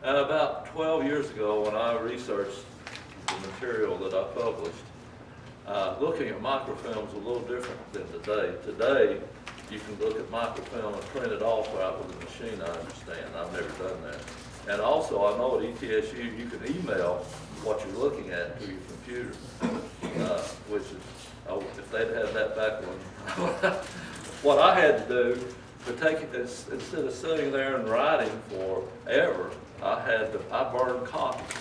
And about 12 years ago, when I researched the material that I published, looking at microfilm is a little different than today. Today, you can look at microfilm and print it off out with a machine, I understand. I've never done that. And also, I know at ETSU, you can email what you're looking at to your computer, which is, if they'd had that back when, what I had to do, to take it, instead of sitting there and writing forever, I burned copies.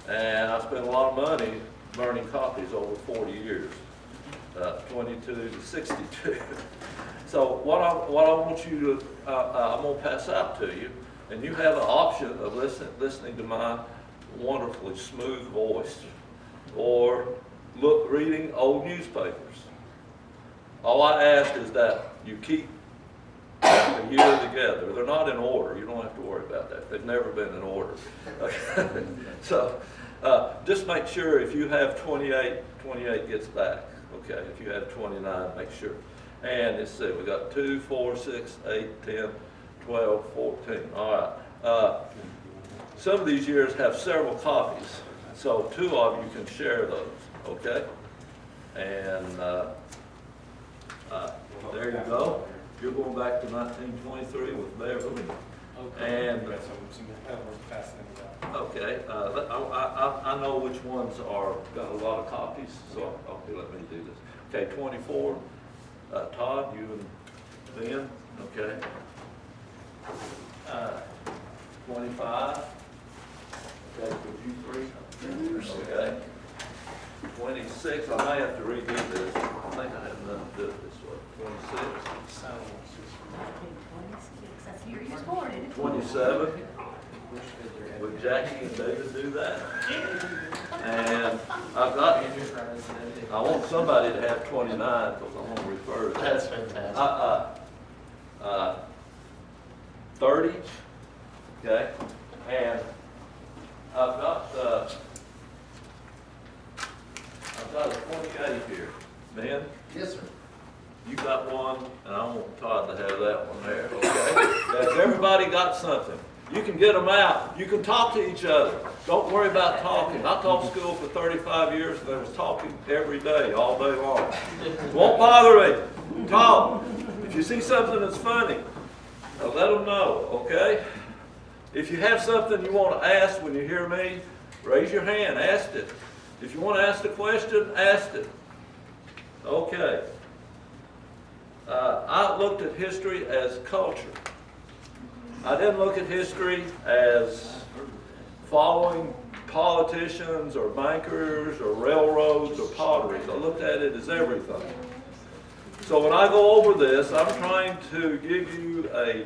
And I spent a lot of money burning copies over 40 years, 22 to 62. So what I want you to, I'm going to pass out to you, and you have an option of listening to my wonderfully smooth voice, or reading old newspapers. All I ask is that you keep the year together. They're not in order. You don't have to worry about that. They've never been in order. So just make sure if you have 28, 28 gets back. Okay, if you have 29, make sure. And let's see, we got 2, 4, 6, 8, 10, 12, 14. All right. Some of these years have several copies, so 2 of you can share those. Okay, and there you go. You're going back to 1923 with Beverly. Okay. And okay, I know which ones are got a lot of copies, so okay, let me do this. Okay, 24. Todd, you and Ben. Okay. 25. Okay, would you 3? Okay. 26. I may have to redo this. I think I have enough to do it this way. 26. That's the year you was born, isn't it? 27. Would Jackie and David do that? And I want somebody to have 29 because I want to refer to that. That's fantastic. 30. Okay. And I've got a 28 here. Ben? Yes, sir. You got one, and I want Todd to have that one there, okay? Has everybody got something? You can get them out. You can talk to each other. Don't worry about talking. I taught school for 35 years, and I was talking every day, all day long. Won't bother me. Talk. If you see something that's funny, let them know, okay? If you have something you want to ask when you hear me, raise your hand, ask it. If you want to ask a question, ask it. Okay. I looked at history as culture. I didn't look at history as following politicians or bankers or railroads or potteries. I looked at it as everything. So when I go over this, I'm trying to give you a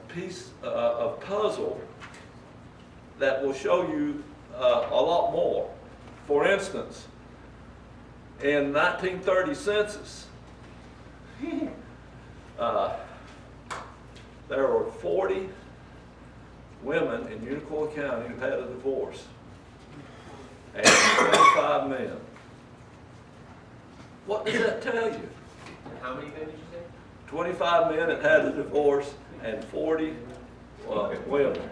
piece of puzzle that will show you a lot more. For instance, in 1930 census, there were 40 women in Unicoi County who had a divorce, and 25 men. What does that tell you? How many men did you say? 25 men that had a divorce and 40 women.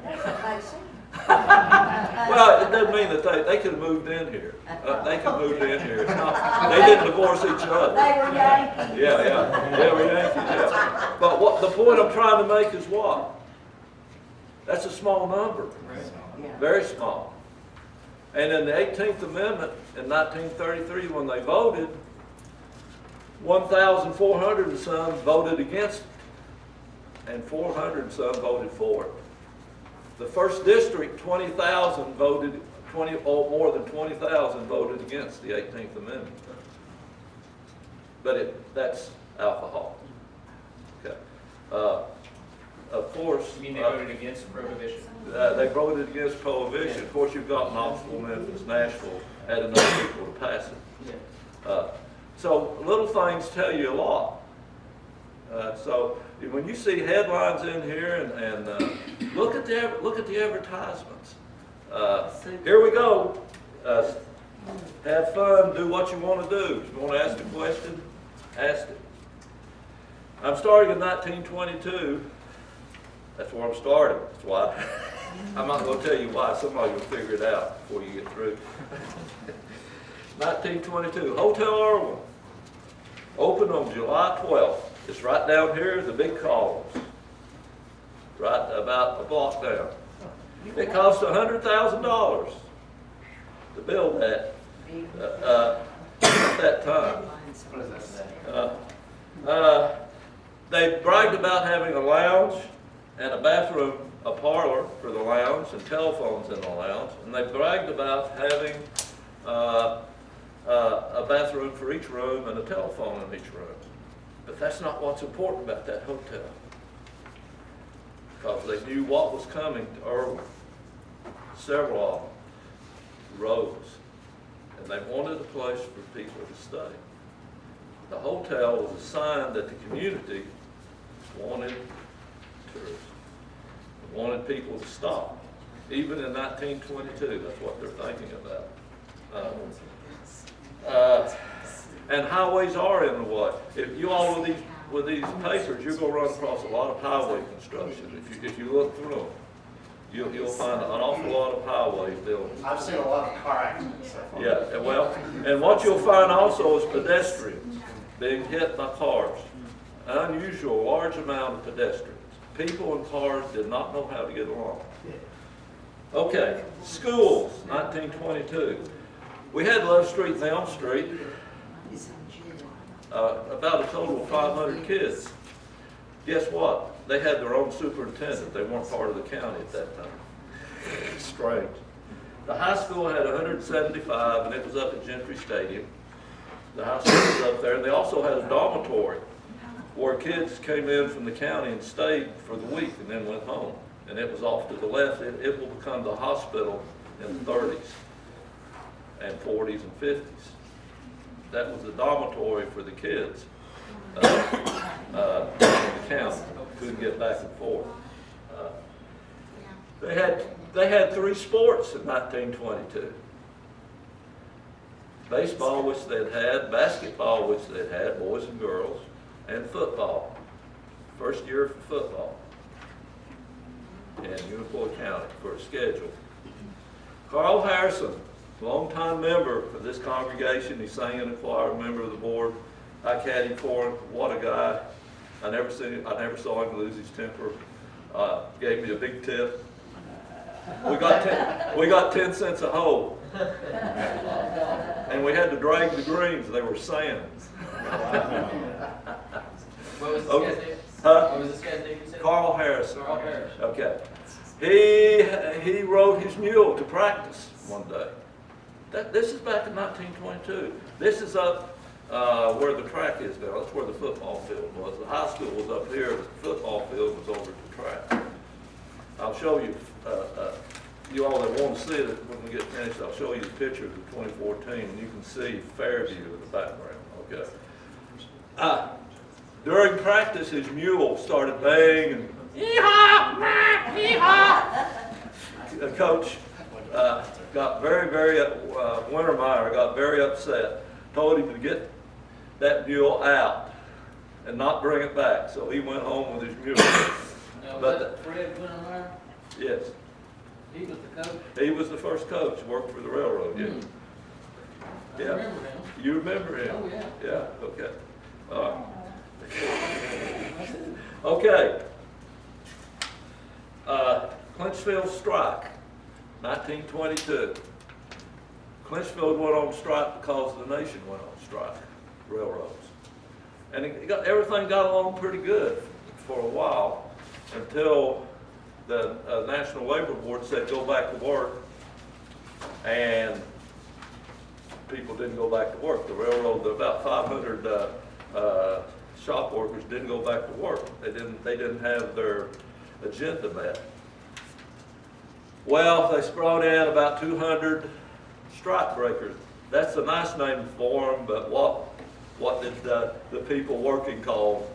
Well, it doesn't mean that they could have moved in here. They could have moved in here. It's not, they didn't divorce each other. They were Yankees. Yeah. They were Yankees, yeah. But the point I'm trying to make is what? That's a small number. Very small. And in the 18th Amendment in 1933, when they voted, 1,400 and some voted against it, and 400 and some voted for it. The first district, 20,000 voted, more than 20,000 voted against the 18th Amendment. But that's alcohol. Okay. Of course. You mean they voted against prohibition? They voted against prohibition. Of course, you've got Knoxville, Memphis, Nashville had enough people to pass it. So little things tell you a lot. So when you see headlines in here and look at the advertisements. Here we go. Have fun. Do what you want to do. If you want to ask a question, ask it. I'm starting in 1922. That's where I'm starting. That's why. I'm not gonna tell you why. Somebody will figure it out before you get through. 1922, Hotel Irwin. Opened on July 12th. It's right down here, the big columns. Right about a block down. It cost $100,000 to build that, at that time. What does that say? They bragged about having a lounge and a bathroom, a parlor for the lounge and telephones in the lounge. And they bragged about having a bathroom for each room and a telephone in each room. But that's not what's important about that hotel. Because they knew what was coming to Irwin. Several of them rose. And they wanted a place for people to stay. The hotel was a sign that the community wanted tourists, wanted people to stop. Even in 1922, that's what they're thinking about. And highways are in the way. If you all with these papers, you're going to run across a lot of highway construction. If you look through them, you'll find an awful lot of highway buildings. I've seen a lot of car accidents so far. Yeah, well, and what you'll find also is pedestrians being hit by cars. An unusual large amount of pedestrians. People and cars did not know how to get along. Okay, schools, 1922. We had Love Street and Elm Street, about a total of 500 kids. Guess what? They had their own superintendent. They weren't part of the county at that time. Strange. The high school had 175, and it was up at Gentry Stadium. The high school was up there. And they also had a dormitory where kids came in from the county and stayed for the week and then went home. And it was off to the left. It will become the hospital in the 30s and 40s and 50s. That was the dormitory for the kids in the county. Couldn't get back and forth. They had 3 sports in 1922. Baseball, which they'd had, basketball, which they'd had, boys and girls, and football. First year for football in Unicoi County for a schedule. Carl Harrison, longtime member of this congregation. He sang in the choir, member of the board. I caddied for him. What a guy. I never saw him lose his temper. Gave me a big tip. We got 10 cents a hole. And we had to drag the greens. They were sand. What was this Okay. guy's name? Huh? What was this guy's name you said? Carl Harrison. Carl Harris. Okay. He rode his mule to practice one day. This is back in 1922. This is up where the track is now. That's where the football field was. The high school was up here. The football field was over at the track. I'll show you, you all that want to see it when we get finished, I'll show you the pictures of 2014, and you can see Fairview in the background. Okay. During practice, his mule started baying and yee-haw, meh, yee-haw. The coach got very, Wintermeyer got very upset, told him to get that mule out and not bring it back. So he went home with his mule. Now, But was that Fred Wintermeyer? Yes, He was the coach? he was the first coach, worked for the railroad, yeah. I Yeah. remember him. You remember him? Oh, yeah. Yeah, okay. Okay. Clinchfield strike, 1922. Clinchfield went on strike because the nation went on strike, railroads. And everything got along pretty good for a while until the National Labor Board said go back to work, and people didn't go back to work. The railroad, about 500 shop workers didn't go back to work. They didn't have their agenda met. Well, they brought in about 200 strike breakers. That's a nice name for them, but what did the people working call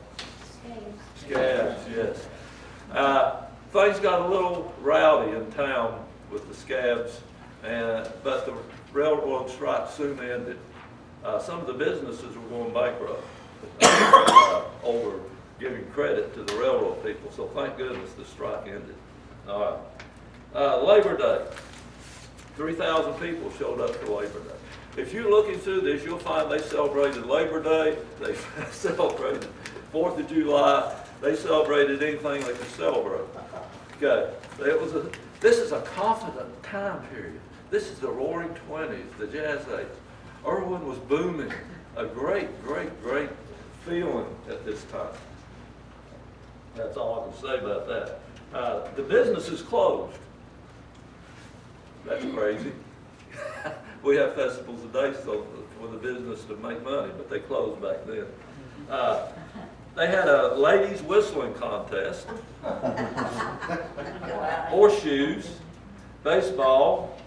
them? Scabs, yes. Things got a little rowdy in town with the scabs, but the railroad strike soon ended. Some of the businesses were going bankrupt over giving credit to the railroad people, so thank goodness the strike ended. All right. Labor Day, 3,000 people showed up for Labor Day. If you're looking through this, you'll find they celebrated Labor Day, they celebrated 4th of July, they celebrated anything they could celebrate. Okay, this is a confident time period. This is the Roaring '20s, the Jazz Age. Irwin was booming, a great feeling at this time. That's all I can say about that. The business is closed. That's crazy. We have festivals today so for the business to make money, but they closed back then. They had a ladies whistling contest, horseshoes, baseball,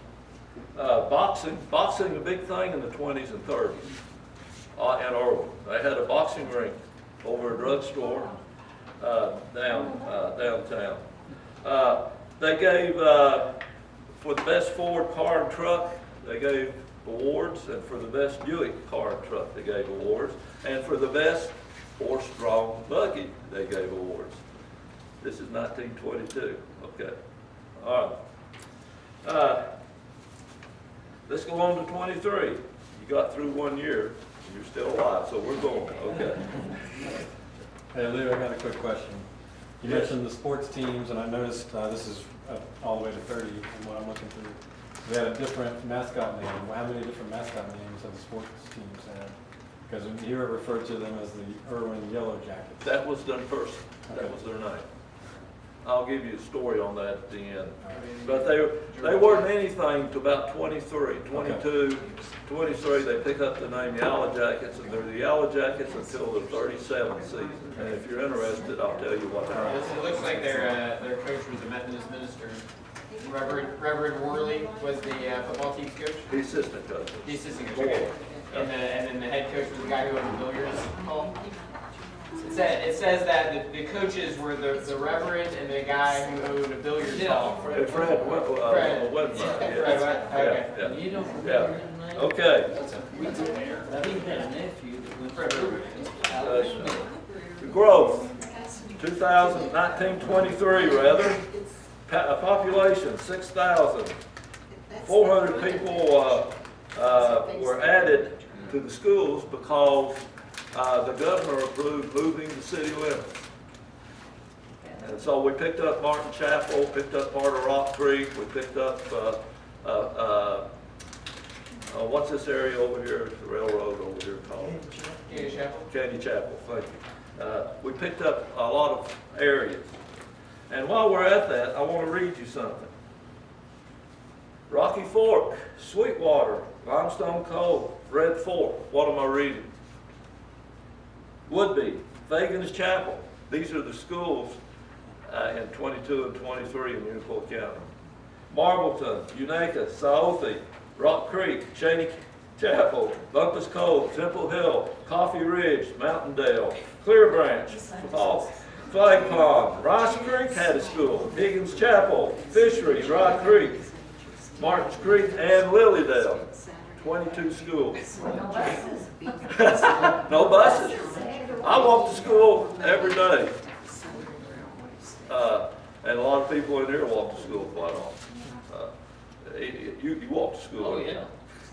boxing a big thing in the 20s and 30s in Irwin. They had a boxing ring over a drugstore downtown. They gave, for the best Ford car and truck, they gave awards, and for the best Buick car and truck, they gave awards, and for the best horse-drawn buggy, they gave awards. This is 1922, okay. All right. Let's go on to 23. You got through 1 year, you're still alive, so we're going, okay. Hey Lou, I got a quick question. You Yes. mentioned the sports teams, and I noticed this is all the way to 30, and what I'm looking through. They had a different mascot name. How many different mascot names have the sports teams had? Because here it referred to them as the Irwin Yellow Jackets. That was their first, that Okay. was their name. I'll give you a story on that at the end. But they weren't anything to about 23, 22, 23, they pick up the name Yellow Jackets, and they're the Yellow Jackets until the 37th season. And if you're interested, I'll tell you what happened. It looks like their coach was a Methodist minister. Reverend Worley was the football team's coach. The assistant coach. The assistant coach, okay. And then the head coach was the guy who owned the billiards hall. It says that the coaches were the reverend and the guy who owned a billiards hall. Fred Fred. Wedmore, Fred, okay. yeah. You don't Yeah. remember his name? Okay. He had a nephew that went Fred to Rubin. The growth, 1923 rather, a population 6,000. 400 people were added to the schools because the governor approved moving the city limits. And so we picked up Martin Chapel, picked up part of Rock Creek, we picked up, what's this area over here, the railroad over here called? Candy Chapel. Candy Chapel, thank you. We picked up a lot of areas. And while we're at that, I want to read you something. Rocky Fork, Sweetwater, Limestone Cove, Red Fork, what am I reading? Woodby, Fagan's Chapel, these are the schools in 22 and 23 in Unicoi County. Marbleton, Unaka, Southie, Rock Creek, Cheney Chapel, Bumpus Cove, Temple Hill, Coffee Ridge, Mountaindale, Clear Branch, Flag Pond, Rice Creek had a school, Higgins Chapel, Fishery, Rock Creek, Martins Creek, and Lilydale. 22 schools. No buses. I walk to school every day. And a lot of people in here walk to school quite often. You walk to school? Oh, yeah.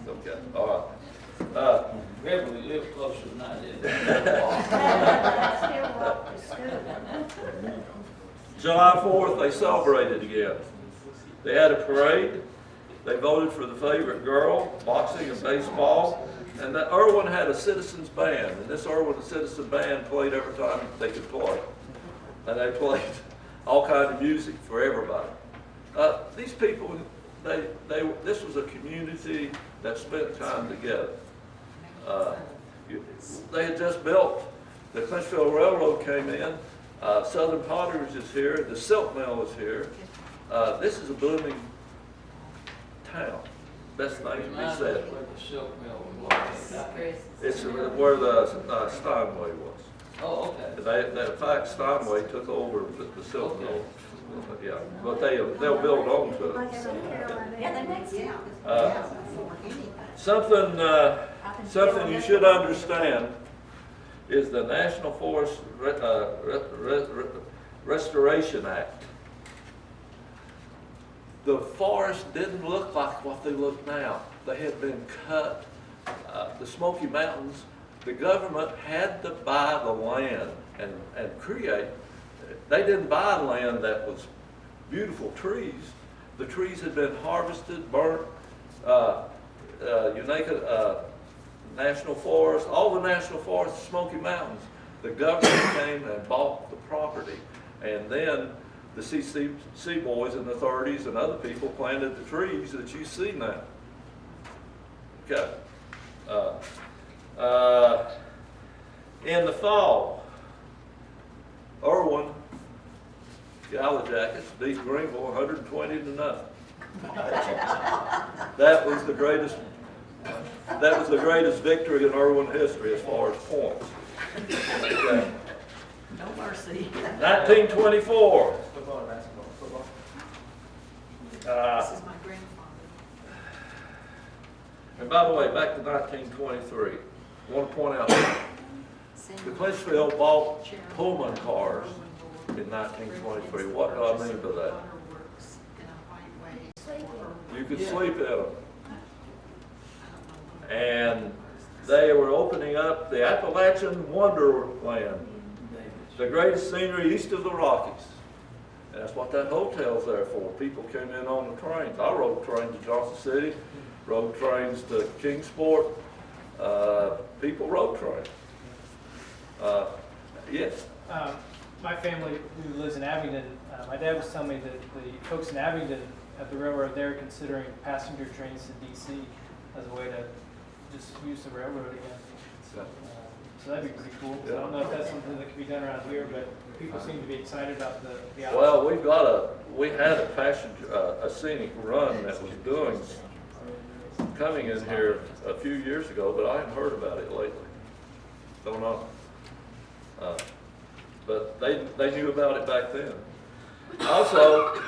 Okay, all right. Beverly lived closer than I did. Still walk to school. July 4th, they celebrated again. They had a parade. They voted for the favorite girl, boxing and baseball. And that Irwin had a citizens band. And this Irwin citizen band played every time they could play. And they played all kinds of music for everybody. These people, this was a community that spent time together. They had just built, the Clinchfield Railroad came in, Southern Potteries is here, the Silk Mill is here. This is a booming town. Best thing to be said. Where the silk mill was. It's where the Steinway was. Oh, okay. In fact, Steinway took over the Silk Mill. Yeah, but they'll build on to it. Yeah, they make sense. Something you should understand is the National Forest Restoration Act. The forest didn't look like what they look now. They had been cut. The Smoky Mountains, the government had to buy the land and create. They didn't buy land that was beautiful trees. The trees had been harvested, burnt. Unaka National Forest, all the national forests, Smoky Mountains, the government came and bought the property. And then the CC boys in the 30s and other people planted the trees that you see now. Okay. In the fall, Irwin Yellow Jackets beat Greenville 120 to nothing. That was the greatest victory in Irwin history as far as points. Okay. No mercy. 1924. Football or basketball? Football? This is my grandfather. And by the way, back to 1923, I want to point out the Clinchfield bought Pullman cars in 1923. What do I mean by that? You could sleep in them. And they were opening up the Appalachian Wonderland, the greatest scenery east of the Rockies. And that's what that hotel's there for. People came in on the trains. I rode trains to Johnson City, rode trains to Kingsport. People rode trains. Yes? My family who lives in Abingdon, my dad was telling me that the folks in Abingdon at the railroad, they're considering passenger trains to DC as a way to just use the railroad again. So that'd be pretty cool. So I don't know if that's something that could be done around here, but people seem to be excited about the option. Well, we had a passenger, a scenic run that was coming in here a few years ago, but I haven't heard about it lately. Don't know. But they knew about it back then. Also,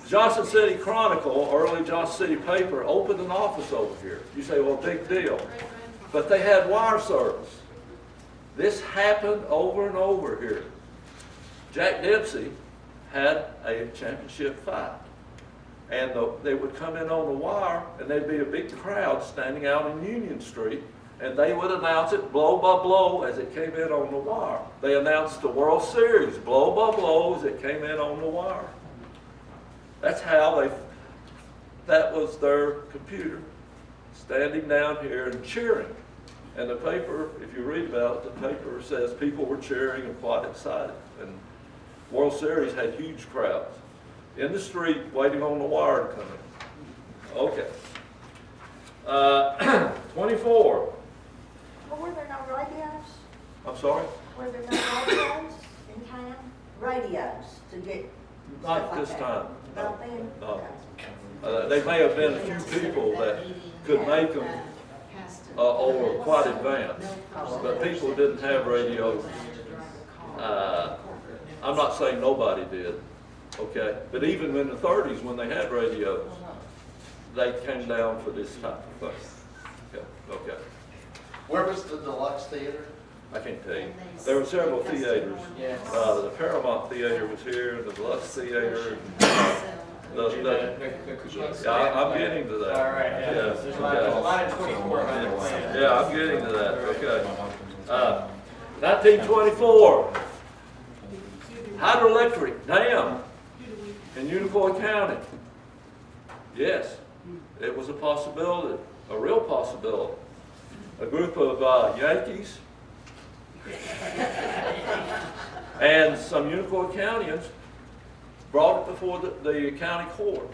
Johnson City Chronicle, early Johnson City paper, opened an office over here. You say, well, big deal. But they had wire service. This happened over and over here. Jack Dempsey had a championship fight. And they would come in on the wire, and there'd be a big crowd standing out in Union Street, and they would announce it blow by blow as it came in on the wire. They announced the World Series blow by blow as it came in on the wire. That's how that was their computer, standing down here and cheering. And the paper, if you read about it, the paper says people were cheering and quite excited. And World Series had huge crowds in the street waiting on the wire to come in. Okay. 24. Well, were there no radios? I'm sorry? Were there no radios in town? Radios to get Not stuff like this that? time. Not then? No. They may have been a few people that could make them or quite advanced, but people didn't have radios. I'm not saying nobody did, okay? But even in the 30s when they had radios, they came down for this type of thing. Okay. Where was the Deluxe Theater? I can't tell you. There were several theaters. Yes. The Paramount Theater was here, the Deluxe Theater. Yeah, I'm getting to that. All right, yeah. Yes, There's okay. a lot of 24 on the plan. Yeah, I'm getting to that, okay. 1924, hydroelectric dam in Unicoi County. Yes, it was a possibility, a real possibility. A group of Yankees and some Unicoi Countyans brought it before the county court.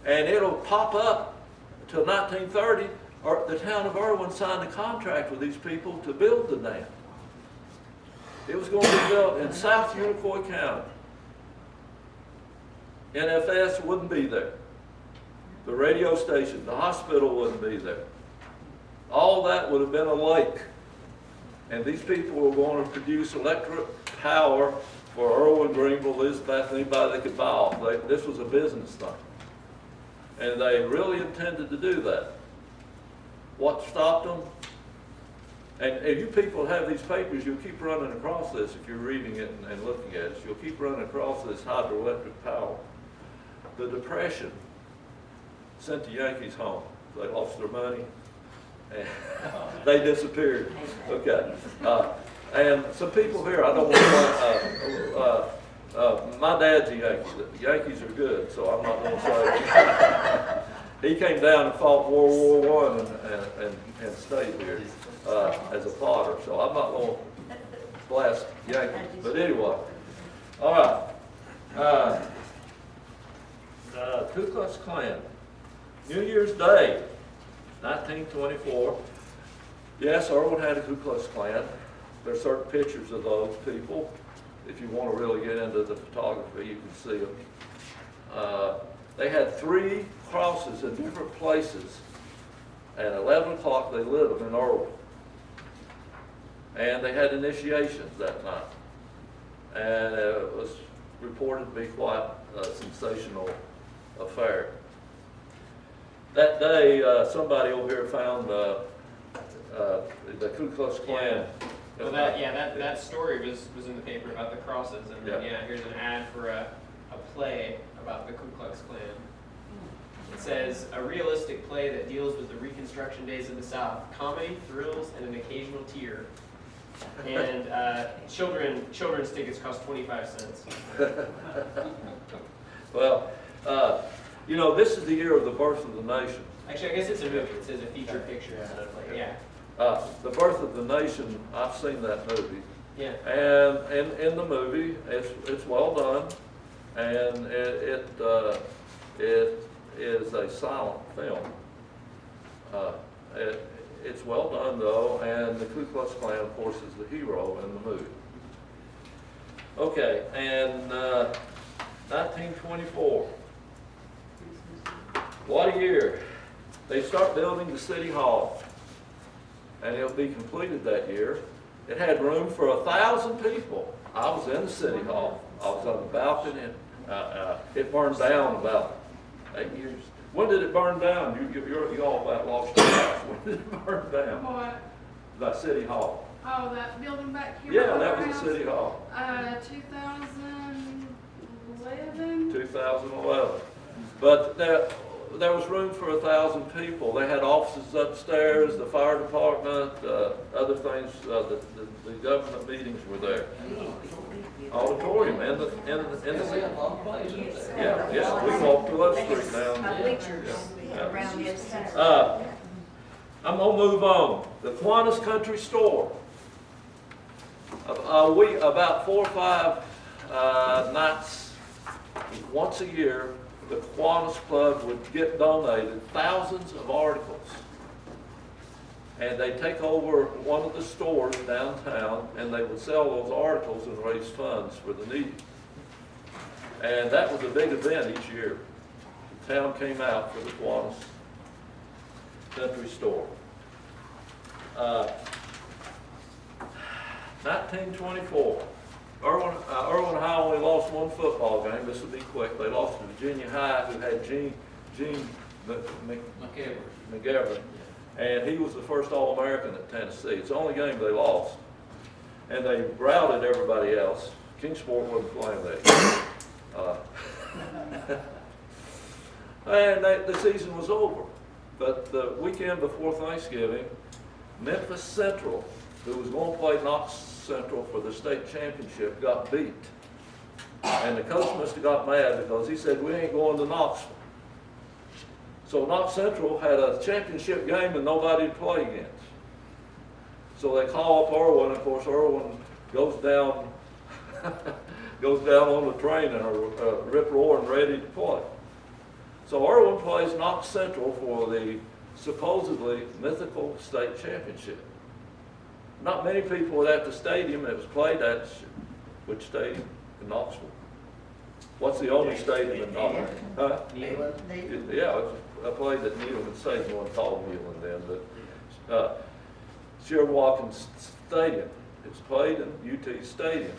And it'll pop up until 1930, or the town of Irwin signed a contract with these people to build the dam. It was going to be built in South Unicoi County. NFS wouldn't be there. The radio station, the hospital wouldn't be there. All that would have been a lake. And these people were going to produce electric power for Irwin, Greenville, Elizabeth, anybody they could buy off. This was a business thing. And they really intended to do that. What stopped them? And you people have these papers, you'll keep running across this if you're reading it and looking at it. You'll keep running across this hydroelectric power. The Depression sent the Yankees home. They lost their money and they disappeared. Okay. And some people here, I don't want to, my dad's a Yankee. The Yankees are good, so I'm not going to say. He came down and fought World War I and stayed here as a plotter, so I'm not going to blast Yankees. But anyway, all right. Ku Klux Klan, New Year's Day, 1924. Yes, Irwin had a Ku Klux Klan. There's certain pictures of those people. If you want to really get into the photography, you can see them. They had 3 crosses in different places. At 11 o'clock, they lit them in Irwin. And they had initiations that night. And it was reported to be quite a sensational affair. That day, somebody over here found the Ku Klux Klan. Well, that story was in the paper about the crosses, and then, here's an ad for a play about the Ku Klux Klan. It says, a realistic play that deals with the Reconstruction days of the South, comedy, thrills, and an occasional tear. And children's tickets cost 25 cents. Well, you know, this is the year of the birth of the nation. Actually, I guess it's a movie. It says a feature picture instead of like, yeah. The Birth of the Nation, I've seen that movie. Yeah. And in the movie, it's well done, and it is a silent film. It's well done though, and the Ku Klux Klan, of course, is the hero in the movie. Okay, and 1924. What a year! They start building the City Hall, and it'll be completed that year. It had room for 1,000 people. I was in the City Hall. I was on the balcony, and it burned down about 8 years. When did it burn down? You all about lost your house. When did it burn down? What? The City Hall. Oh, that building back here? Yeah, by that our was the house? City Hall. 2011. 2011. But there was room for 1,000 people. They had offices upstairs, the fire department, other things. The government meetings were there. Auditorium and the yeah. We walked to Love Street now. Bleachers around the outside. I'm gonna move on. The Kiwanis Country Store. About 4 or 5 nights, once a year, the Kiwanis Club would get donated thousands of articles. And they take over one of the stores downtown, and they would sell those articles and raise funds for the needy. And that was a big event each year. The town came out for the Kiwanis Country Store. 1924. Irwin High only lost 1 football game. This will be quick. They lost to Virginia High, who had Gene McGavin. And he was the first All-American at Tennessee. It's the only game they lost. And they routed everybody else. Kingsport wasn't playing that game. And the season was over. But the weekend before Thanksgiving, Memphis Central, who was going to play Knox Central for the state championship, got beat. And the coach must have got mad because he said, we ain't going to Knoxville. So Knox Central had a championship game and nobody to play against. So they call up Irwin. Of course, Irwin goes down on the train and rip-roaring ready to play. So Irwin plays Knox Central for the supposedly mythical state championship. Not many people were at the stadium. It was played at which stadium? In Knoxville. What's the only stadium in Knoxville? Huh? Yeah, I played at Needleman Stadium, one called Neyland then, but Sherwood Watkins Stadium. It's played in UT Stadium.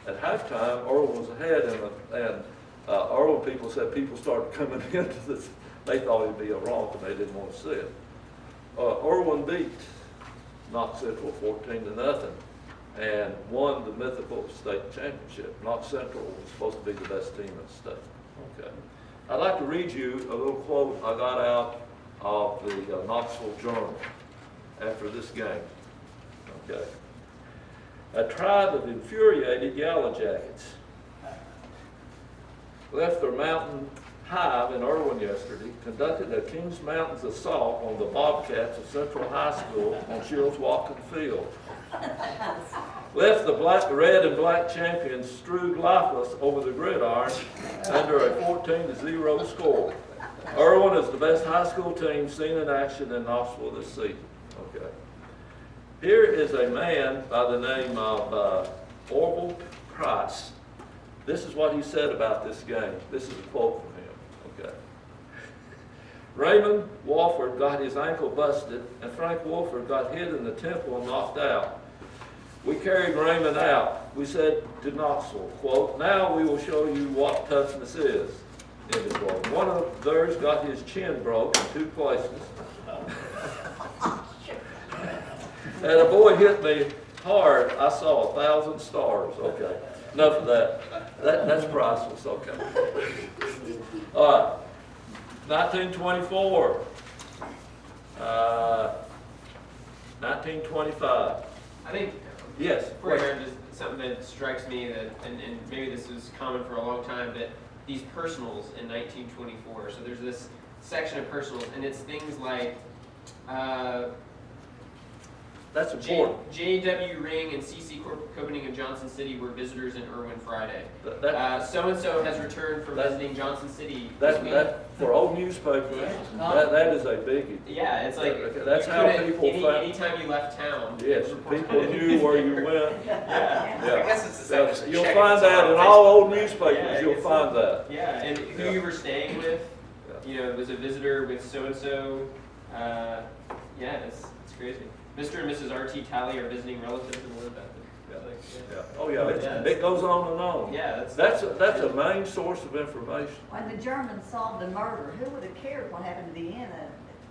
At halftime, Irwin was ahead, and Irwin people said people started coming into this. They thought it'd be a romp, and they didn't want to see it. Irwin beat Knox Central 14-0, and won the mythical state championship. Knox Central was supposed to be the best team in the state. Okay. I'd like to read you a little quote I got out of the Knoxville Journal after this game. Okay. A tribe of infuriated Yellow Jackets left their mountain hive in Irwin yesterday, conducted a Kings Mountains assault on the Bobcats of Central High School on Shields Walking Field. Left the red and black champions strewed lifeless over the gridiron under a 14-0 score. Irwin is the best high school team seen in action in Knoxville this season. Okay. Here is a man by the name of Orville Price. This is what he said about this game. This is a quote from him. Okay. Raymond Wofford got his ankle busted, and Frank Wolford got hit in the temple and knocked out. We carried Raymond out. We said to Knoxville, quote, "Now we will show you what toughness is." End of quote. One of theirs got his chin broke in 2 places. And a boy hit me hard. I saw 1,000 stars. Okay. Enough of that. That's priceless. Okay. All right. 1924. 1925. I think, Yes. for Aaron, just something that strikes me that, and maybe this was common for a long time, that these personals in 1924, so there's this section of personals, and it's things like, That's important. J.W. Ring and C.C. Copening of Johnson City were visitors in Irwin Friday. That, So-and-so has returned from visiting Johnson City. for old newspapers, that is a biggie. Yeah, it's like, Okay, that's you how couldn't- people anytime you left town. Yes, it was people reported. knew where you went. Yeah. Yeah. I guess it's the same as You'll checking find that someone in on all Facebook. old newspapers, Yeah, you'll it's find that. Yeah, and who Yeah. you were staying with, Yeah. you know, was a visitor with so-and-so. Yeah, it's crazy. Mr. and Mrs. R.T. Talley are visiting relatives in Elizabeth. Yeah. Like, Yeah. Oh, yeah, it goes on and on. yeah, That's a main source of information. When the Germans solved the murder, who would have cared what happened to Vienna,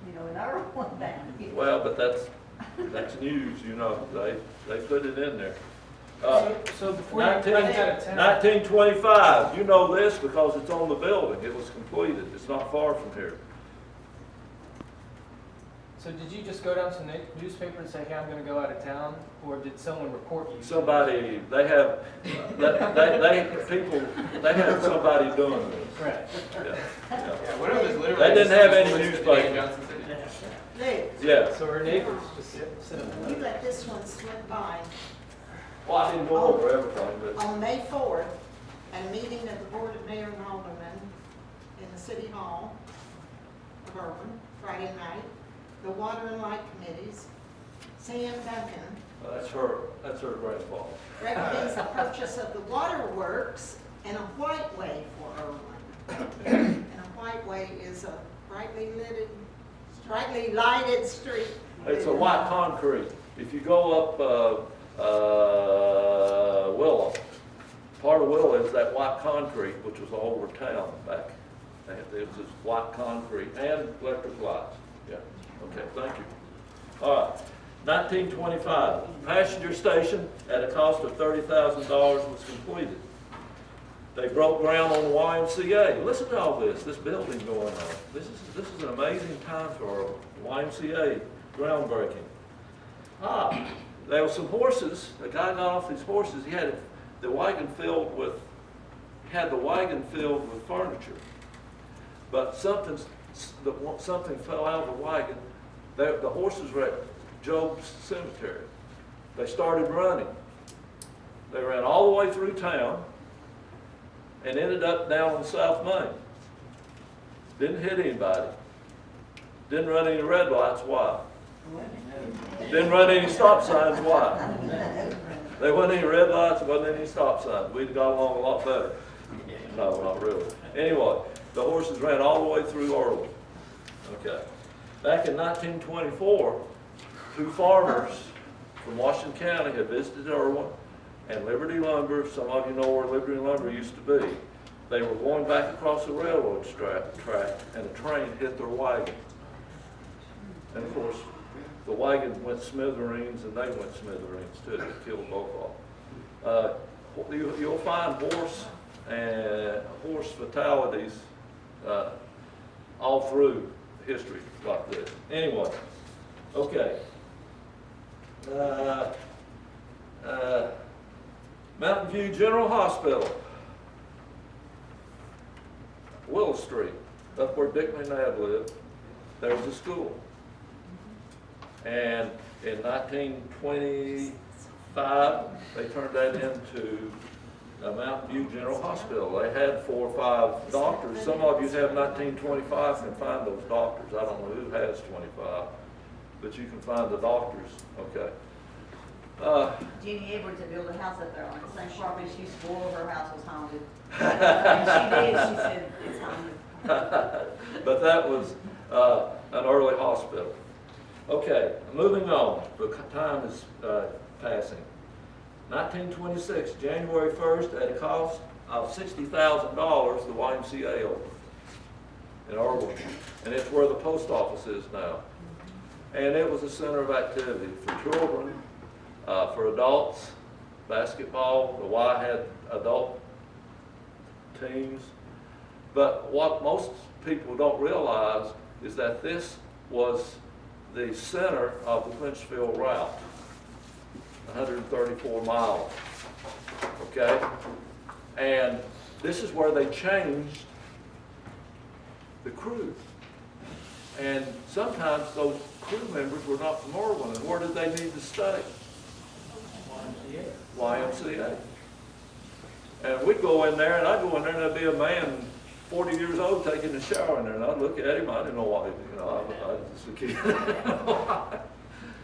in Irwin down here? Well, but that's news, they put it in there. So before you run out of town, 1925, you know this because it's on the building. It was completed. It's not far from here. so did you just go down to the newspaper and say, hey, I'm gonna go out of town? Or did someone report you? Somebody, they have somebody doing this. Right. Yeah, yeah. yeah, one of them is literally. They didn't have any just newspaper. visiting Johnson City. Liz, Yeah. So her neighbors just sit in the You let this one slip by. Well, I didn't go over everything, but On May 4th, a meeting of the Board of Mayor and Aldermen in the City Hall of Irwin, Friday night, the Water and Light Committees, Sam Duncan that's her grandfather. recommends the purchase of the waterworks and a white way for Irwin. And a white way is a brightly lighted street. It's a white concrete. If you go up Willow, part of Willow is that white concrete, which was all over town back. And it was this white concrete and electric lights. Yeah. Okay, thank you. All right. 1925, passenger station at a cost of $30,000 was completed. They broke ground on the YMCA. Listen to all this building going on. This is an amazing time for YMCA groundbreaking. There were some horses. The guy got off these horses. He had the wagon filled with furniture. But something fell out of the wagon. The horses were at Job's Cemetery. They started running. They ran all the way through town and ended up down on South Main. Didn't hit anybody. Didn't run any red lights. Why? Didn't run any stop signs. Why? There wasn't any red lights, wasn't any stop signs. We'd got along a lot better. No, not really. Anyway, the horses ran all the way through Irwin. Okay. Back in 1924, 2 farmers from Washington County had visited Irwin and Liberty Lumber. Some of you know where Liberty Lumber used to be. They were going back across the railroad track and a train hit their wagon. And of course, the wagon went smithereens and they went smithereens too. It killed both of them. You'll find horse fatalities all through history like this. Anyway, okay. Mountain View General Hospital, Willow Street, up where Dick McNabb lived, there was a school. And in 1925, they turned that into a Mountain View General Hospital. They had 4 or 5 doctors. Some of you have 1925 can find those doctors. I don't know who has 25, but you can find the doctors, okay? Jeannie Edwards had built a house up there on the same property. She swore her house was haunted. And she did, she said it's haunted. But that was an early hospital. Okay, moving on. The time is passing. 1926, January 1st, at a cost of $60,000, the YMCA opened in Irwin. And it's where the post office is now. And it was a center of activity for children, for adults, basketball. The Y had adult teams. But what most people don't realize is that this was the center of the Clinchfield route, 134 miles, okay? And this is where they changed the crew. And sometimes those crew members were not from Irwin, and where did they need to stay? YMCA. And we'd go in there, and I'd go in there, and there'd be a man 40 years old taking a shower in there, and I'd look at him. I didn't know why, you know, I was just a kid. Was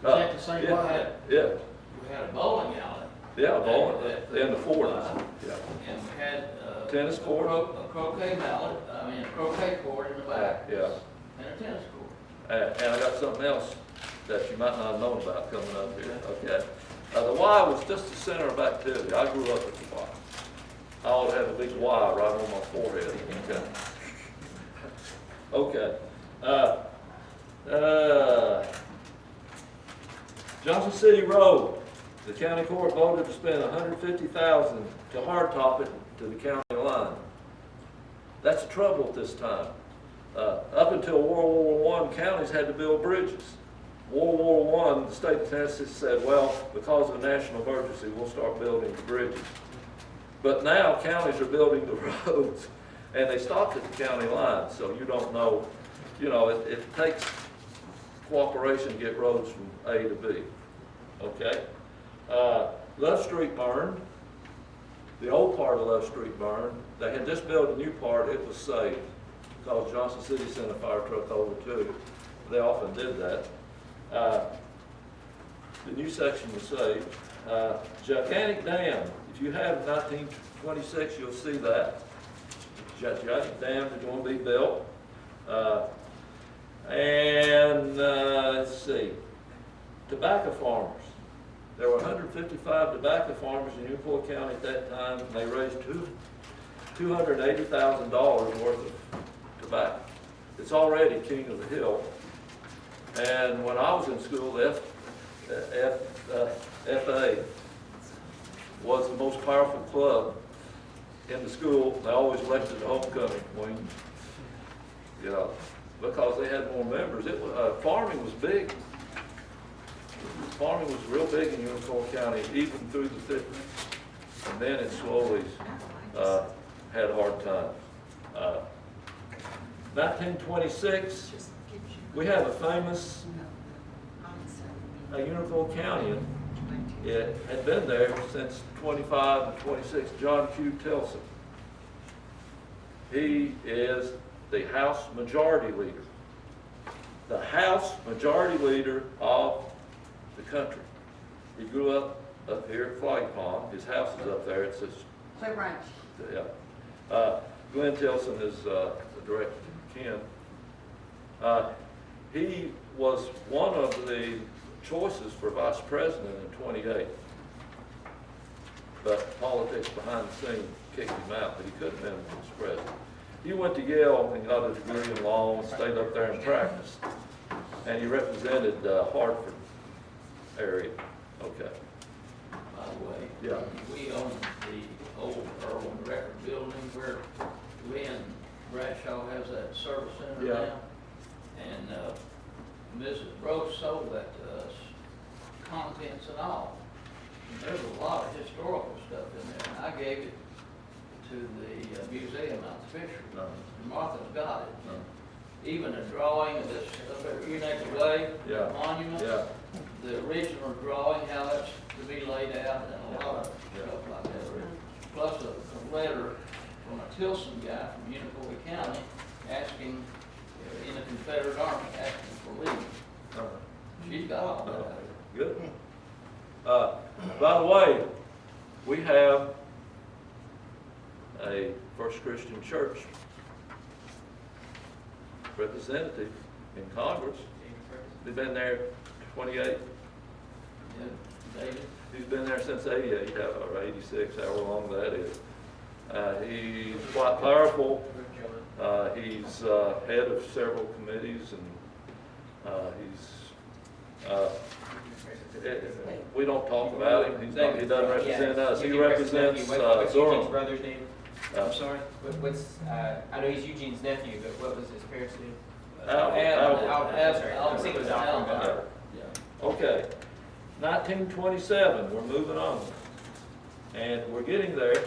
that the same one? Yeah, We had a bowling alley. yeah, bowling in the 40s. Yeah. And we had Tennis court. a croquet mallet, a croquet court in the back. Yeah. And a tennis court. And I got something else that you might not have known about coming up here. Okay. The Y was just the center of activity. I grew up at the Y. I ought to have a big Y right on my forehead. Okay. Okay. Johnson City Road. The county court voted to spend $150,000 to hardtop it to the county line. That's the trouble at this time. Up until World War I, counties had to build bridges. World War I, the state of Tennessee said, well, because of a national emergency, we'll start building the bridges. But now counties are building the roads, and they stopped at the county line, so you don't know, you know, it takes cooperation to get roads from A to B, okay? Love Street burned. The old part of Love Street burned. They had just built a new part, it was saved, because Johnson City sent a fire truck over too. They often did that. The new section was saved. Gigantic Dam. If you have 1926, you'll see that. Gigantic Dam is going to be built. Let's see. Tobacco farmers. There were 155 tobacco farmers in Unicoi County at that time, and they raised $280,000 worth of tobacco. It's already king of the hill. And when I was in school, FA was the most powerful club in the school. They always elected the homecoming queen, you know, because they had more members. It was, farming was big. Farming was real big in Unicoi County, even through the 50s. And then it slowly had hard times. 1926, we have a famous Unicoi County. It had been there since 25 and 26, John Q. Tilson. He is the House Majority Leader. The House Majority Leader of the country. He grew up here at Flag Pond. His house is up there. It's just, Clear Branch. yeah. Glenn Tilson is the direct kin. He was one of the choices for vice president in 28. But politics behind the scenes kicked him out, but he couldn't have been vice president. He went to Yale and got a degree in law and stayed up there and practiced. And he represented Hartford area. Okay, By the way. Yeah. We own the old Irwin Record Building where Lynn Bradshaw has that service center Yeah. now. And, Mrs. Brooks sold that to us, contents and all. And there's a lot of historical stuff in there, and I gave it to the museum out in Fisher. No. And Martha's got it. No. Even a drawing of this, up at United Way, Yeah. monument. Yeah, The original drawing, how that's to be laid out, and a lot of stuff like that. Plus a letter from a Tilson guy from Unicoi County asking, in the Confederate Army, asking for leave. all right. She's got all that out of it. Good. By the way, we have a First Christian Church representative in Congress. They've been there 28, Yeah, David, he's been there since 88, or 86, however long that is. He's quite powerful. He's head of several committees, and we don't talk about him. He doesn't represent us. He represents What's Eugene's Durham. brother's name? I'm sorry? I know he's Eugene's nephew, but what was his parents' name? Albert. Sorry, I was thinking it was Alfred. Albert. yeah. Okay, 1927, we're moving on. And we're getting there,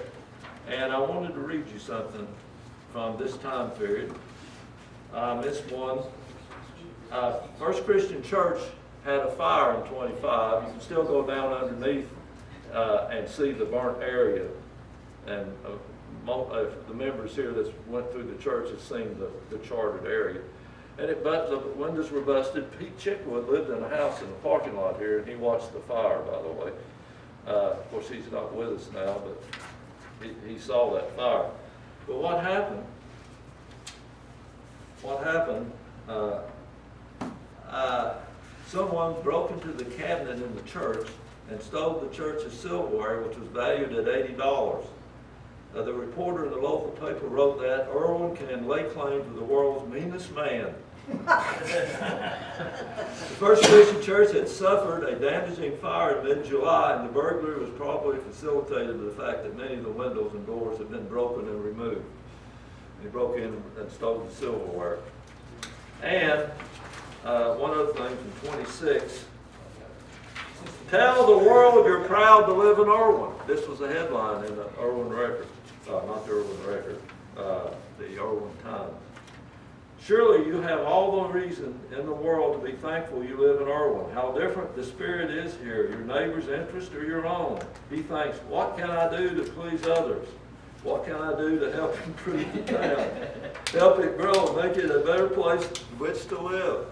and I wanted to read you something from this time period. This one, First Christian Church had a fire in 25. You can still go down underneath and see the burnt area. And the members here that went through the church have seen the charted area. But the windows were busted. Pete Chickwood lived in a house in the parking lot here, and he watched the fire, by the way. Of course, he's not with us now, but he saw that fire. But what happened? Someone broke into the cabinet in the church and stole the church's silverware, which was valued at $80. The reporter in the local paper wrote that Irwin can lay claim to the world's meanest man. The First Christian Church had suffered a damaging fire in mid-July, and the burglary was probably facilitated by the fact that many of the windows and doors had been broken and removed. He broke in and stole the silverware. And one other thing from 26. Tell the world you're proud to live in Irwin. This was a headline in the Irwin Record. Not the Irwin Record, the Irwin Times. Surely you have all the reason in the world to be thankful you live in Irwin. How different the spirit is here, your neighbor's interest or your own. He thinks, what can I do to please others? What can I do to help improve the town? Help it grow and make it a better place in which to live.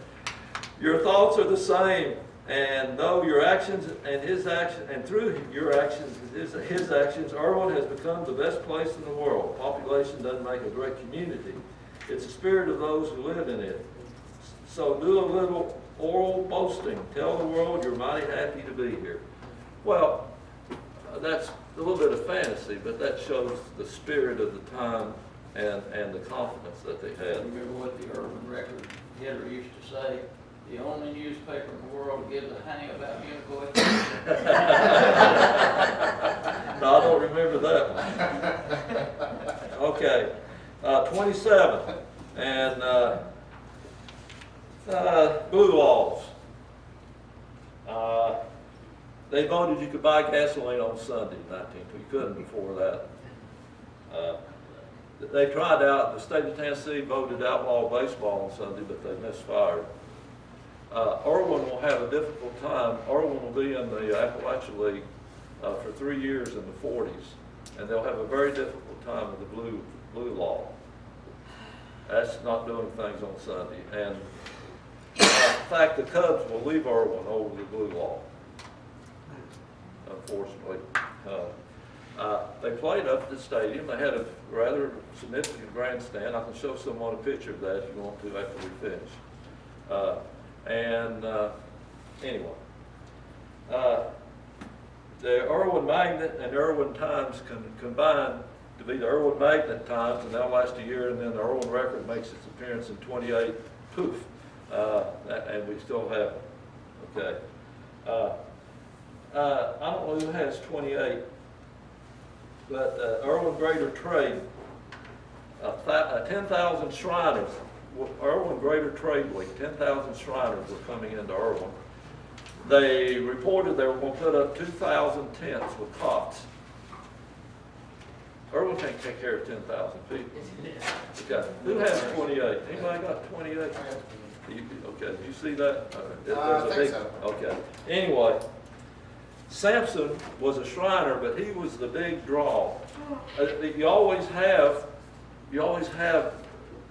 Your thoughts are the same, and though your actions and his actions, and through your actions, his actions, Irwin has become the best place in the world. Population doesn't make a great community. It's the spirit of those who live in it. So do a little oral boasting. Tell the world you're mighty happy to be here. Well, that's a little bit of fantasy, but that shows the spirit of the time and the confidence that they had. Remember what the Urban Record header used to say? The only newspaper in the world gives a hang about Unicoi. No, I don't remember that one. Okay, 27, and Blue Walls. They voted you could buy gasoline on Sunday in 19. You couldn't before that. They tried out, the state of Tennessee voted outlaw baseball on Sunday, but they misfired. Irwin will have a difficult time. Irwin will be in the Appalachian League for 3 years in the 40s, and they'll have a very difficult time with the blue law. That's not doing things on Sunday. And in fact, the Cubs will leave Irwin over the blue law, unfortunately. They played up at the stadium. They had a rather significant grandstand. I can show someone a picture of that if you want to after we finish. Anyway, the Irwin Magnet and Irwin Times combined to be the Irwin Magnet Times, and that'll last a year, and then the Irwin Record makes its appearance in 28. Poof. And we still have it. Okay. I don't know who has 28, but Irwin Greater Trade, 10,000 Shriners, Irwin Greater Trade Week, 10,000 Shriners were coming into Irwin. They reported they were going to put up 2,000 tents with cots. Irwin can't take care of 10,000 people. Okay. Who has 28? Anybody got 28? Okay, you see that? There's I a think big- so. Okay. Anyway, Samson was a Shriner, but he was the big draw. You always have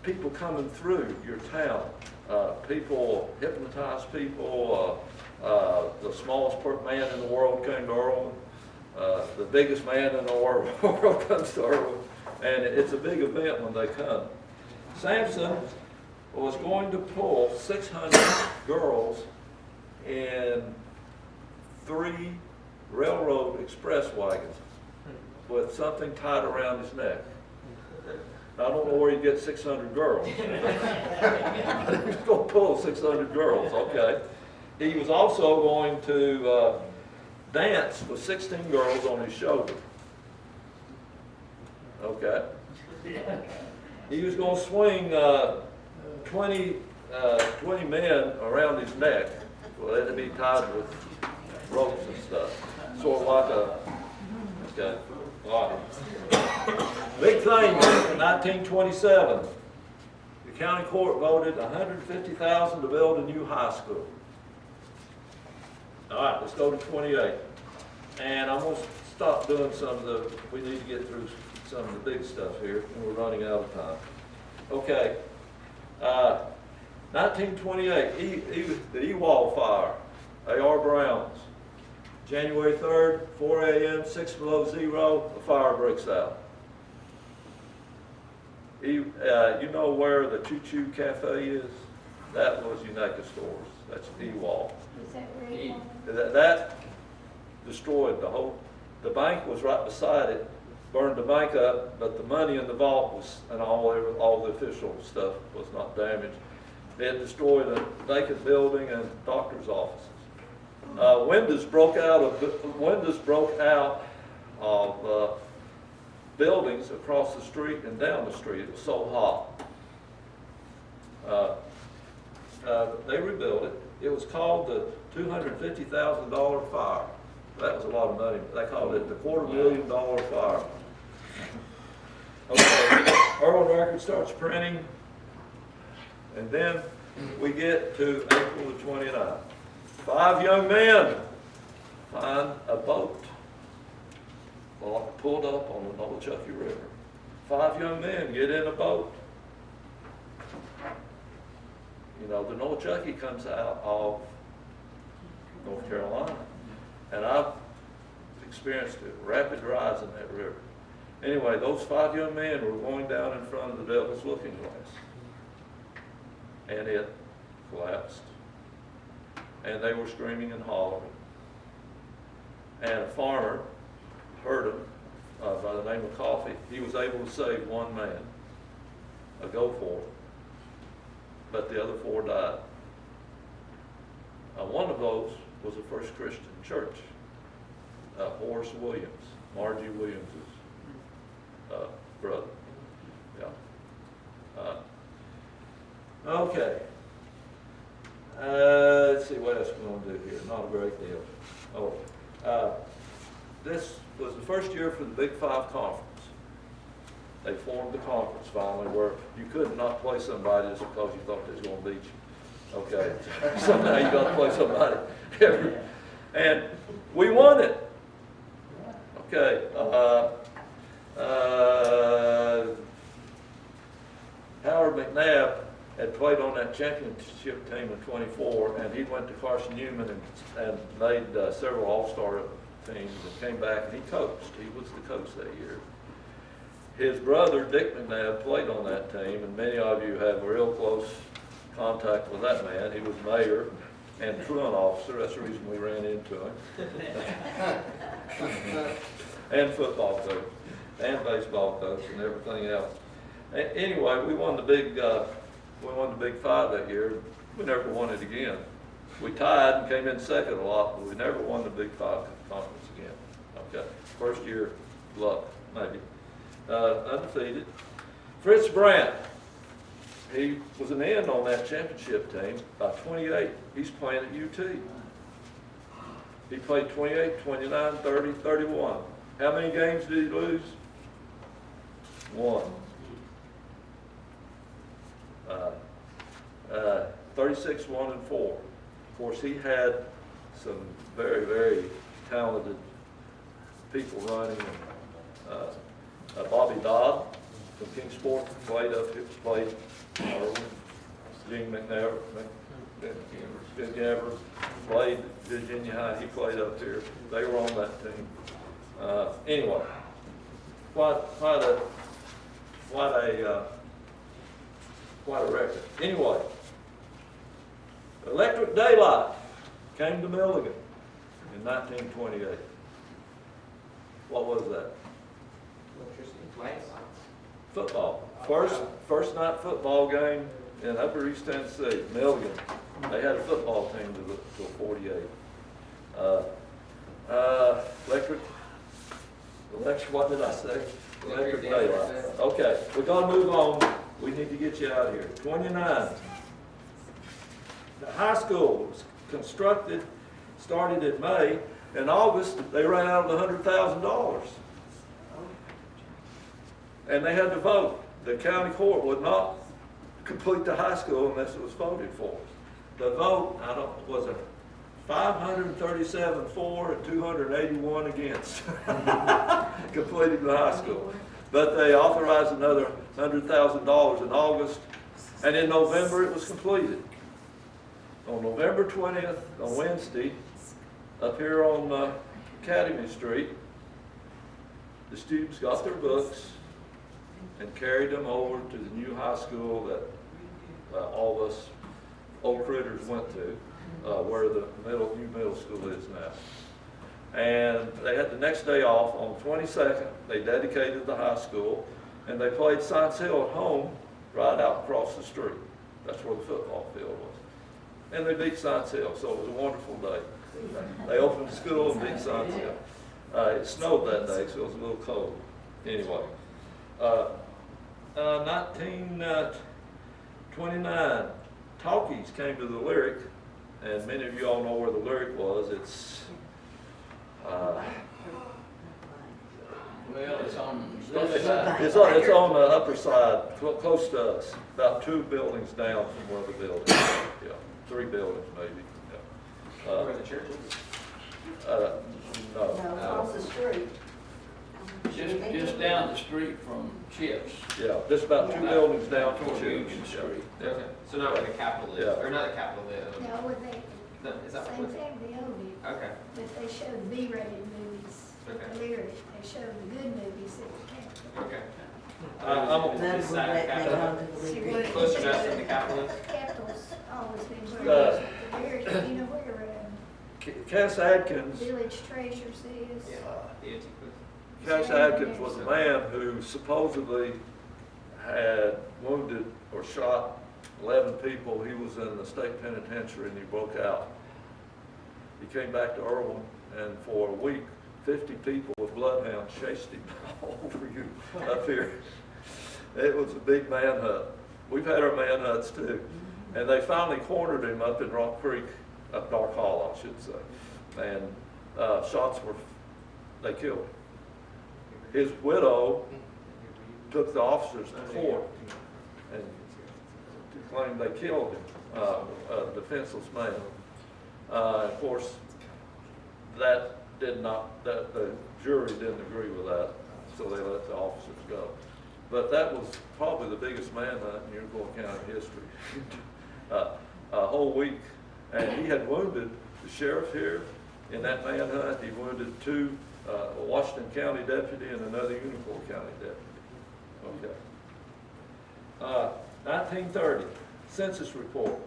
people coming through your town. People hypnotize people. The smallest man in the world came to Irwin. The biggest man in the world comes to Irwin. And it's a big event when they come. Samson was going to pull 600 girls in 3 railroad express wagons with something tied around his neck. I don't know where he'd get 600 girls. But he was going to pull 600 girls, okay. He was also going to dance with 16 girls on his shoulder. Okay. He was going to swing 20 men around his neck. Well, they'd be tied with ropes and stuff. Sort of like okay. All right. Big thing, 1927. The county court voted $150,000 to build a new high school. All right, let's go to 28. And I'm going to stop doing we need to get through some of the big stuff here, and we're running out of time. Okay. 1928, the Ewald fire, A.R. Brown's. January 3rd, 4 a.m., 6 below zero, a fire breaks out. You know where the Choo Choo Cafe is? That was United Stores. That's Ewald. Is that where you That destroyed the bank was right beside it, burned the bank up, but the money in the vault was, and all the official stuff was not damaged. It destroyed a vacant building and doctor's offices. Windows broke out of buildings across the street and down the street. It was so hot. They rebuilt it. It was called the $250,000 fire. That was a lot of money. They called it the $250,000 fire. Okay, Irwin Record starts printing, and then we get to April the 29th. 5 young men find a boat pulled up on the Nolechucky River. 5 young men get in a boat. You know, the Nolechucky comes out of North Carolina, and I've experienced it, rapid rise in that river. Anyway, those 5 young men were going down in front of the Devil's Looking Glass, and it collapsed, and they were screaming and hollering, and a farmer heard them by the name of Coffee. He was able to save 1 man, a go-for, but the other 4 died. One of those was a First Christian Church, Horace Williams, Margie Williams' brother. Yeah. Okay. Let's see what else we're going to do here. Not a great deal. This was the first year for the Big 5 conference. They formed the conference finally where you could not play somebody just because you thought they was going to beat you. Okay. Somehow you got to play somebody. And we won it. Okay. Howard McNabb had played on that championship team in '24, and he went to Carson Newman and made several all-star teams and came back and he coached. He was the coach that year. His brother, Dick McNabb, played on that team, and many of you have real close contact with that man. He was mayor and truant officer. That's the reason we ran into him. And football coach, and baseball coach, and everything else. Anyway, we won the Big 5 that year. We never won it again. We tied and came in second a lot, but we never won the Big Five conference again. Okay, first year, luck, maybe. Undefeated. Fritz Brandt, he was an end on that championship team by 28. He's playing at UT. He played 28, 29, 30, 31. How many games did he lose? 1. 36, 1, and 4. Of course, he had some very, very talented people running. Bobby Dodd from Kingsport played Gene McNair played Virginia High. He played up here. They were on that team. Anyway, quite a record. Anyway, Electric Daylight came to Milligan in 1928. What was that? Football. First night football game in Upper East Tennessee, Milligan. They had a football team till 48. Electric, what did I say? Electric Daylight. Okay, we gotta move on. We need to get you out of here. 29. The high school was constructed, started in May. In August, they ran out of the $100,000. And they had to vote. The county court would not complete the high school unless it was voted for. The vote, was it 537 for and 281 against completing the high school. But they authorized another $100,000 in August, and in November it was completed. On November 20th, on Wednesday, up here on Academy Street, the students got their books and carried them over to the new high school that all of us old critters went to, where the new middle school is now. And they had the next day off. On the 22nd, they dedicated the high school, and they played Science Hill at home right out across the street. That's where the football field was. And they beat Science Hill, so it was a wonderful day. They opened the school and beat Science Hill. It snowed that day, so it was a little cold. Anyway, 1929, Talkies came to the Lyric, and many of you all know where the Lyric was. It's Well, it's on this side. it's on the upper side, close to us, about 2 buildings down from where the building is. Yeah, 3 buildings maybe. Yeah. Where the church is. No. Across the street. Just down the street from Chips. Yeah, just about 2 buildings down from Union Chips. Street. Yeah. Okay, so not where the Capitol is, Yeah. or not the Capitol, the, No, would they, no, is that same what? thing, they own it, Okay, but they show the B-rated movies, Okay. the lyric, they show the good movies at the Capitol. okay. I'm This side of Capitol, See, what- closer enough to the Capitol is? Capitol's always been where it is, but the lyric, you know where, Cass Adkins. Village Treasures is. Yeah, the Antiques. Cass Adkins was a man who supposedly had wounded or shot 11 people. He was in the state penitentiary and he broke out. He came back to Irwin, and for a week, 50 people with bloodhounds chased him all over you up here. It was a big manhunt. We've had our manhunts too. And they finally cornered him up in Rock Creek, up Dark Hall, I should say. And they killed him. His widow took the officers to court and claimed they killed him, a defenseless man. Of course, the jury didn't agree with that, so they let the officers go. But that was probably the biggest manhunt in Unicoi County history. A whole week, and he had wounded the sheriff here in that manhunt. He wounded 2 a Washington County deputy and another Unicoi County deputy. Okay. 1930, census report.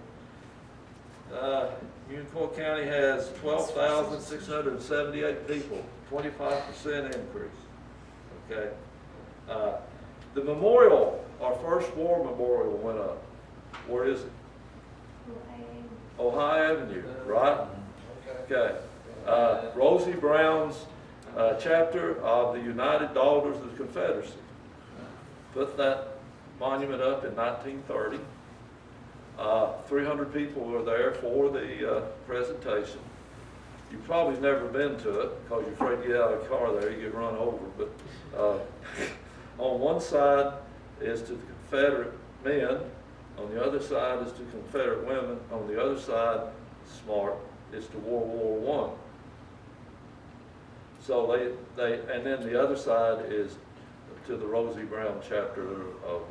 Unicoi County has 12,678 people, 25% increase. Okay. The memorial, our first war memorial went up. Where is it? Ohio Avenue, right? Okay. Okay. Rosie Brown's chapter of the United Daughters of the Confederacy put that monument up in 1930. 300 people were there for the presentation. You've probably never been to it because you're afraid to get out of the car there, you get run over. But on one side is to the Confederate men, on the other side is to Confederate women, on the other side, smart, is to World War I. So and then the other side is to the Rosie Brown chapter of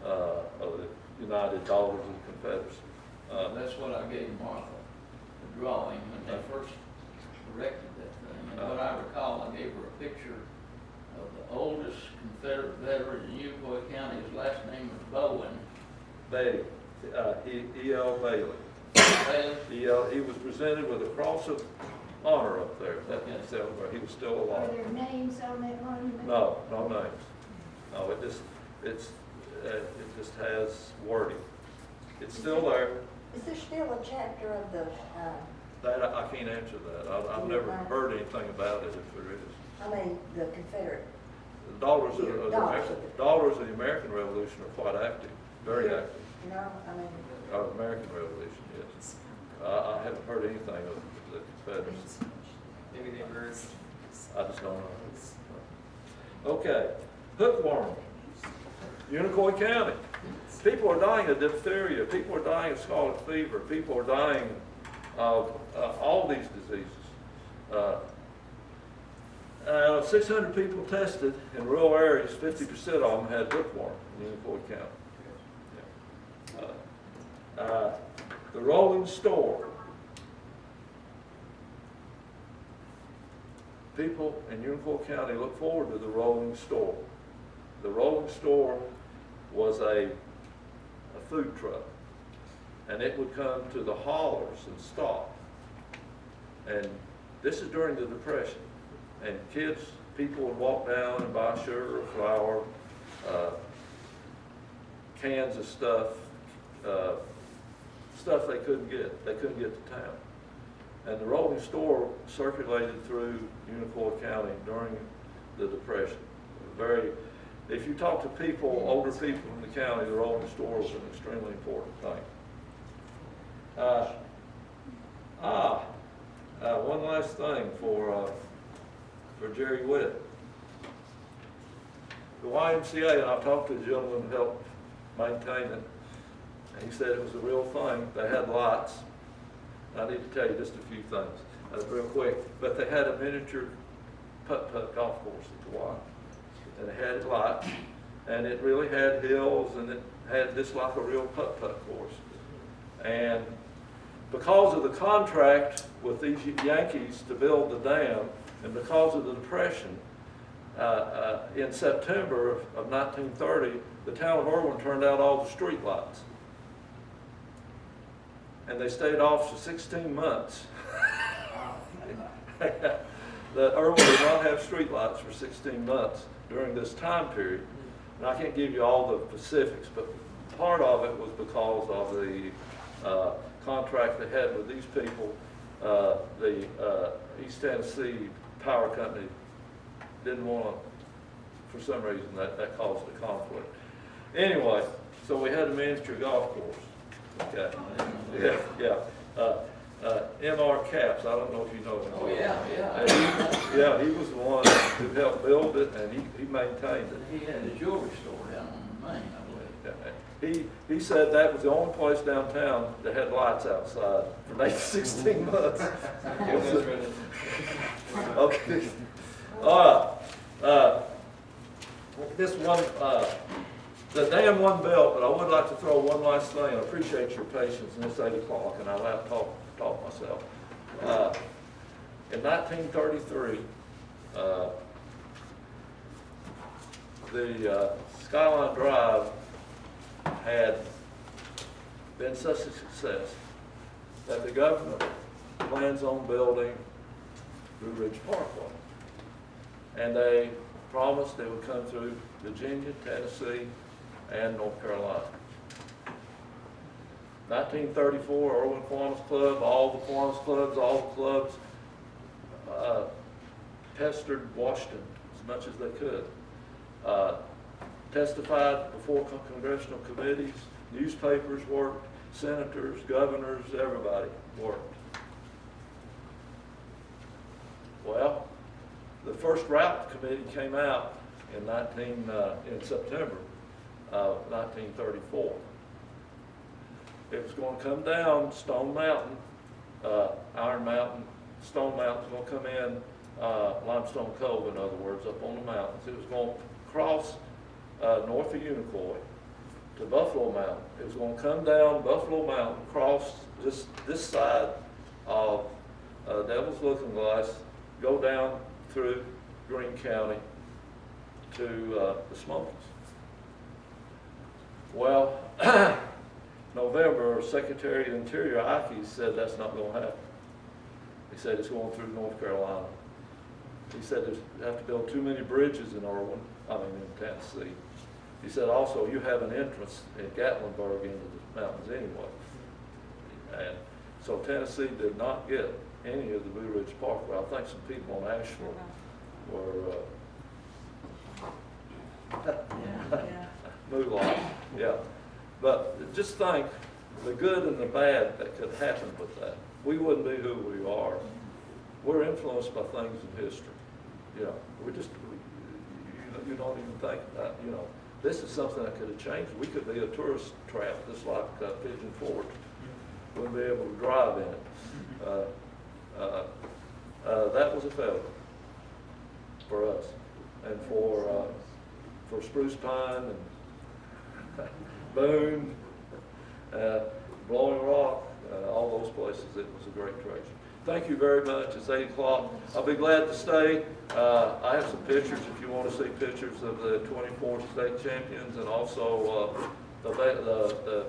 the United Daughters of the Confederacy. That's what I gave Martha, the drawing, when they first erected that thing. And what I recall, I gave her a picture of the oldest Confederate veteran in Unicoi County. His last name was Bowen. Bailey, E.L. Bailey. Bailey? He was presented with a Cross of Honor up there. Okay. He was still Are alive. there names on that monument? No, no names. No, it just has wording. It's still there. Is there still a chapter of the, That, I can't answer that. I've never heard anything about it, if there is. I mean, the Confederate? The Daughters of the American Revolution are quite active, very active. No, I mean, American Revolution, yes. I haven't heard anything of the Confederates. Maybe they merged. I just don't know. Okay, hookworm, Unicoi County. People are dying of diphtheria, people are dying of scarlet fever, people are dying of all these diseases. 600 people tested in rural areas, 50% of them had hookworm in Unicoi County. The rolling store. People in Unicoi County look forward to the rolling store. The rolling store was a food truck, and it would come to the haulers and stop. And this is during the Depression, and people would walk down and buy sugar or flour, cans of stuff they couldn't get. They couldn't get to town. And the rolling store circulated through Unicoi County during the Depression. If you talk to people, older people in the county, the rolling store was an extremely important thing. One last thing for Jerry Witt. The YMCA, and I talked to the gentleman who helped maintain it, and he said it was a real thing. They had lights. I need to tell you just a few things real quick, but they had a miniature putt-putt golf course at the Y, and it had lights, and it really had hills, and it had just like a real putt-putt course. And because of the contract with these Yankees to build the dam, and because of the Depression, in September of 1930, the town of Irwin turned out all the street lights. And they stayed off for 16 months. That Irwin did not have street lights for 16 months during this time period. And I can't give you all the specifics, but part of it was because of the contract they had with these people. The East Tennessee Power Company didn't want to, for some reason, that caused a conflict. Anyway, so we had a miniature golf course. Okay. Yeah. M.R. Capps, I don't know if you know him. Oh, yeah. Yeah, he was the one who helped build it, and he maintained it. He had a jewelry store down on Main, I believe. He said that was the only place downtown that had lights outside for 16 months. Okay. All right. This one, the dam wasn't built, but I would like to throw one last thing. I appreciate your patience, and it's 8 o'clock, and I like to talk myself. In 1933, the Skyline Drive had been such a success that the government plans on building Blue Ridge Parkway. And they promised they would come through Virginia, Tennessee, and North Carolina. 1934, Irwin Kiwanis Club, all the Kiwanis clubs, all the clubs pestered Washington as much as they could. Testified before congressional committees, newspapers worked, senators, governors, everybody worked. Well, the first route committee came out in September of 1934. It was going to come down Stone Mountain, Iron Mountain. Stone Mountain was going to come in, Limestone Cove, in other words, up on the mountains. It was going to cross north of Unicoi to Buffalo Mountain. It was going to come down Buffalo Mountain, cross this side of Devil's Looking Glass, go down through Greene County to the Smokies. Well, November, Secretary of Interior Ike said that's not going to happen. He said it's going through North Carolina. He said they have to build too many bridges in in Tennessee. He said also you have an entrance in Gatlinburg into the mountains anyway. And so Tennessee did not get any of the Blue Ridge Parkway. I think some people on Asheville were moolah, yeah. But just think the good and the bad that could happen with that. We wouldn't be who we are. We're influenced by things in history. You know, you don't even think about, you know, this is something that could have changed. We could be a tourist trap, just like Pigeon Forge. Wouldn't be able to drive in it. That was a failure for us, and for Spruce Pine and Boone, Blowing Rock, all those places. It was a great treasure. Thank you very much. It's 8 o'clock. I'll be glad to stay. I have some pictures if you want to see pictures of the 24 state champions, and also the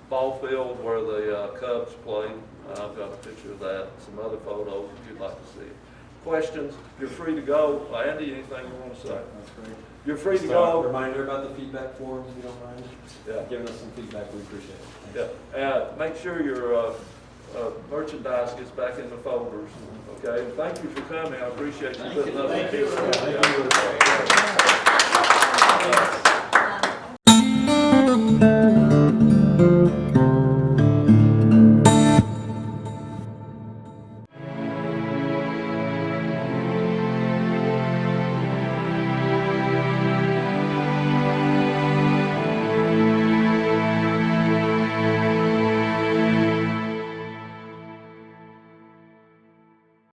ball field where the Cubs played. I've got a picture of that, some other photos if you'd like to see it. Questions, you're free to go. Andy, anything you want to say? That's great. You're free to Just go. a reminder about the feedback forms, if you don't mind. Yeah. Giving us some feedback, we appreciate it. Thanks. Yeah, make sure your merchandise gets back in the folders, okay? And thank you for coming. I appreciate you putting up with this. Thank you. Yeah.